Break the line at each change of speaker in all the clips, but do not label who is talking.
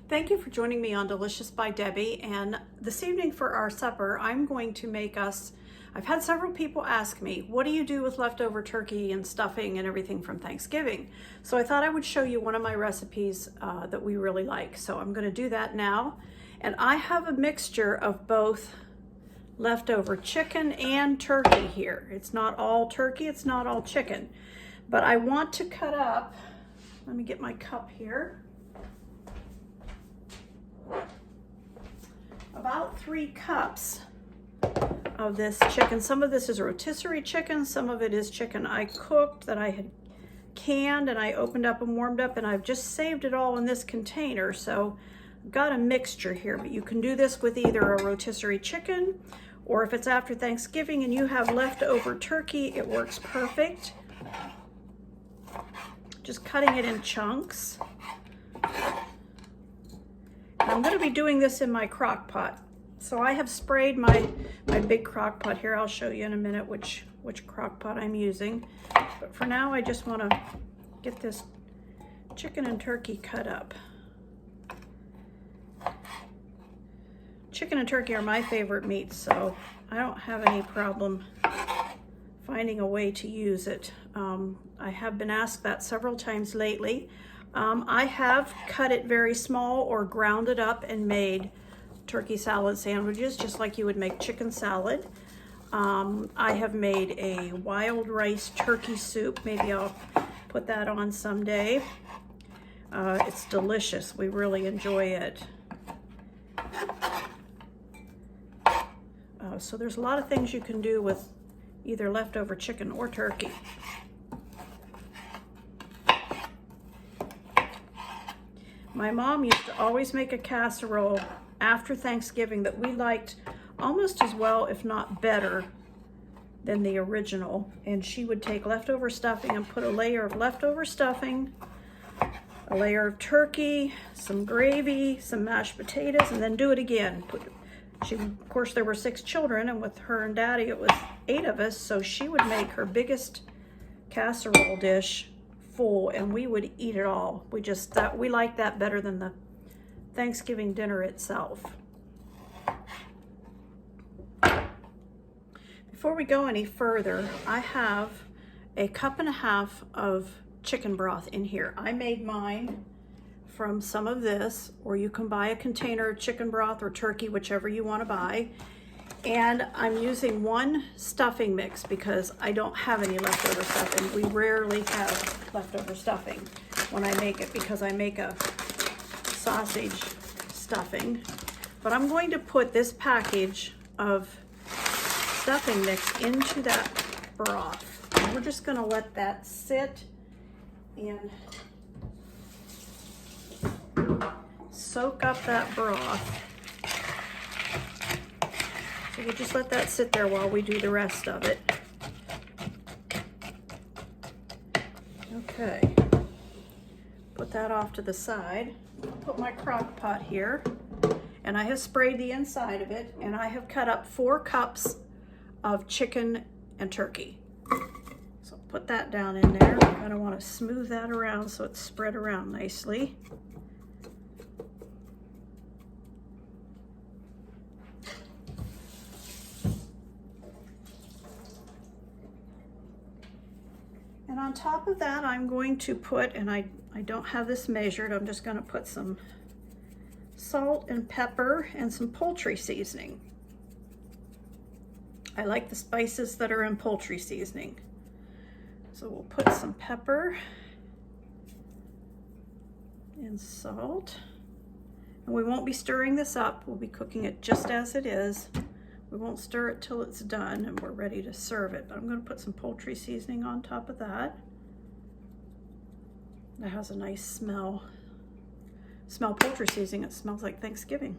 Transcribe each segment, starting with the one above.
Thank you for joining me on Delicious by Debbie, and this evening for our supper I'm going to make us, I've had several people ask me, what do you do with leftover turkey and stuffing and everything from Thanksgiving? So I thought I would show you one of my recipes that we really like. So I'm going to do that now, and I have a mixture of both leftover chicken and turkey here. It's not all turkey, it's not all chicken, but I want to cut up, let me get my cup here, about 3 cups of this chicken. Some of this is rotisserie chicken, some of it is chicken I cooked that I had canned and I opened up and warmed up, and I've just saved it all in this container. So I've got a mixture here, but you can do this with either a rotisserie chicken, or if it's after Thanksgiving and you have leftover turkey, it works perfect. Just cutting it in chunks. I'm going to be doing this in my crock pot. So I have sprayed my big crock pot here. I'll show you in a minute which crock pot I'm using. But for now, I just want to get this chicken and turkey cut up. Chicken and turkey are my favorite meats, so I don't have any problem finding a way to use it. I have been asked that several times lately. I have cut it very small or ground it up and made turkey salad sandwiches just like you would make chicken salad. I have made a wild rice turkey soup. Maybe I'll put that on someday. It's delicious. We really enjoy it. So there's a lot of things you can do with either leftover chicken or turkey. My mom used to always make a casserole after Thanksgiving that we liked almost as well, if not better, than the original. And she would take leftover stuffing and put a layer of leftover stuffing, a layer of turkey, some gravy, some mashed potatoes, and then do it again. Of course, there were 6 children, and with her and Daddy, it was 8 of us, so she would make her biggest casserole dish full, and we would eat it all. We like that better than the Thanksgiving dinner itself. Before we go any further, I have a 1.5 cups of chicken broth in here. I made mine from some of this, or you can buy a container of chicken broth or turkey, whichever you want to buy. And I'm using 1 stuffing mix because I don't have any leftover stuffing. We rarely have leftover stuffing when I make it because I make a sausage stuffing. But I'm going to put this package of stuffing mix into that broth. And we're just going to let that sit and soak up that broth. So we'll just let that sit there while we do the rest of it. Okay, put that off to the side. I'll put my crock pot here, and I have sprayed the inside of it, and I have cut up 4 cups of chicken and turkey. So put that down in there. I'm going to want to smooth that around so it's spread around nicely. And on top of that, I'm going to put, and I don't have this measured, I'm just going to put some salt and pepper and some poultry seasoning. I like the spices that are in poultry seasoning. So we'll put some pepper and salt. And we won't be stirring this up. We'll be cooking it just as it is. We won't stir it till it's done and we're ready to serve it. But I'm going to put some poultry seasoning on top of that. That has a nice smell. Smell poultry seasoning. It smells like Thanksgiving.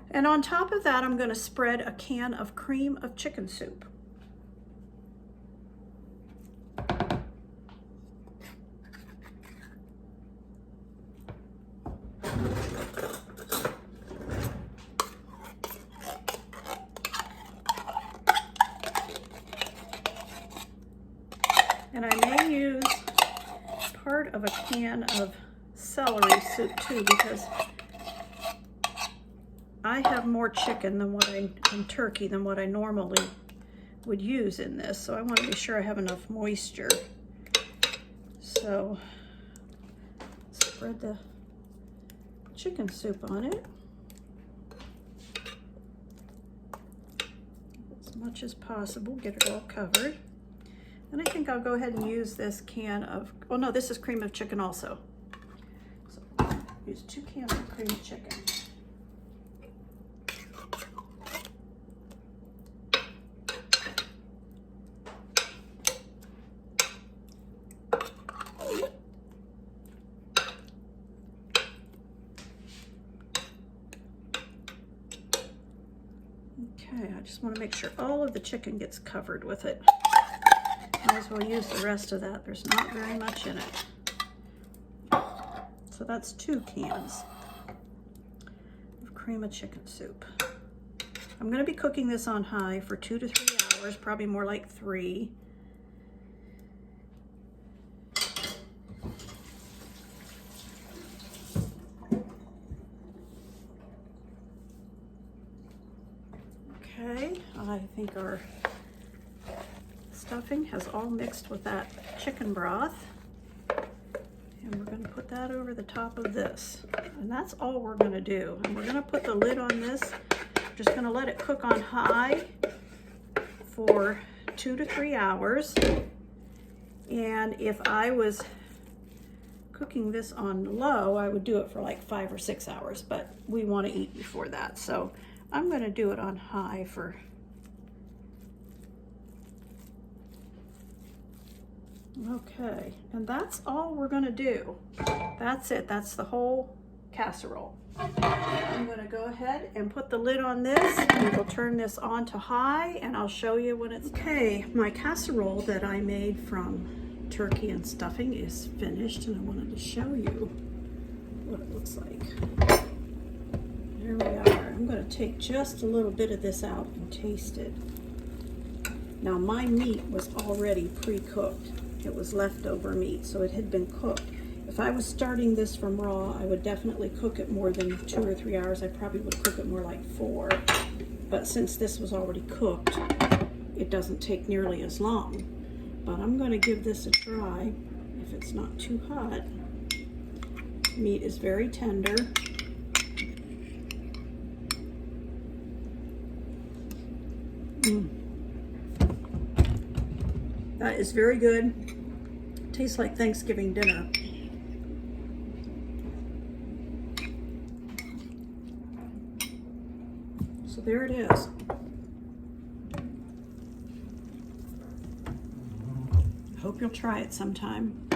And on top of that, I'm going to spread a can of cream of chicken soup. And I may use part of a can of celery soup too, because I have more chicken than and turkey than what I normally would use in this. So I want to be sure I have enough moisture. So spread the chicken soup on it as much as possible, get it all covered. And I think I'll go ahead and use this can of, oh no, this is cream of chicken also. So use 2 cans of cream of chicken. Okay, I just want to make sure all of the chicken gets covered with it. Might as well use the rest of that. There's not very much in it. So that's 2 cans of cream of chicken soup. I'm going to be cooking this on high for 2 to 3 hours, probably more like 3. Okay, I think our stuffing has all mixed with that chicken broth. And we're going to put that over the top of this. And that's all we're going to do. And we're going to put the lid on this. Just going to let it cook on high for 2 to 3 hours. And if I was cooking this on low, I would do it for like 5 or 6 hours. But we want to eat before that. So I'm going to do it on high for okay, and that's all we're going to do. That's it. That's the whole casserole. I'm going to go ahead and put the lid on this, and we'll turn this on to high, and I'll show you when it's okay. My casserole that I made from turkey and stuffing is finished, and I wanted to show you what it looks like. There we are. I'm going to take just a little bit of this out and taste it. Now my meat was already pre-cooked. It was leftover meat, so it had been cooked. If I was starting this from raw, I would definitely cook it more than 2 or 3 hours. I probably would cook it more like 4. But since this was already cooked, it doesn't take nearly as long. But I'm going to give this a try if it's not too hot. Meat is very tender. That is very good. Tastes like Thanksgiving dinner. So there it is. I hope you'll try it sometime.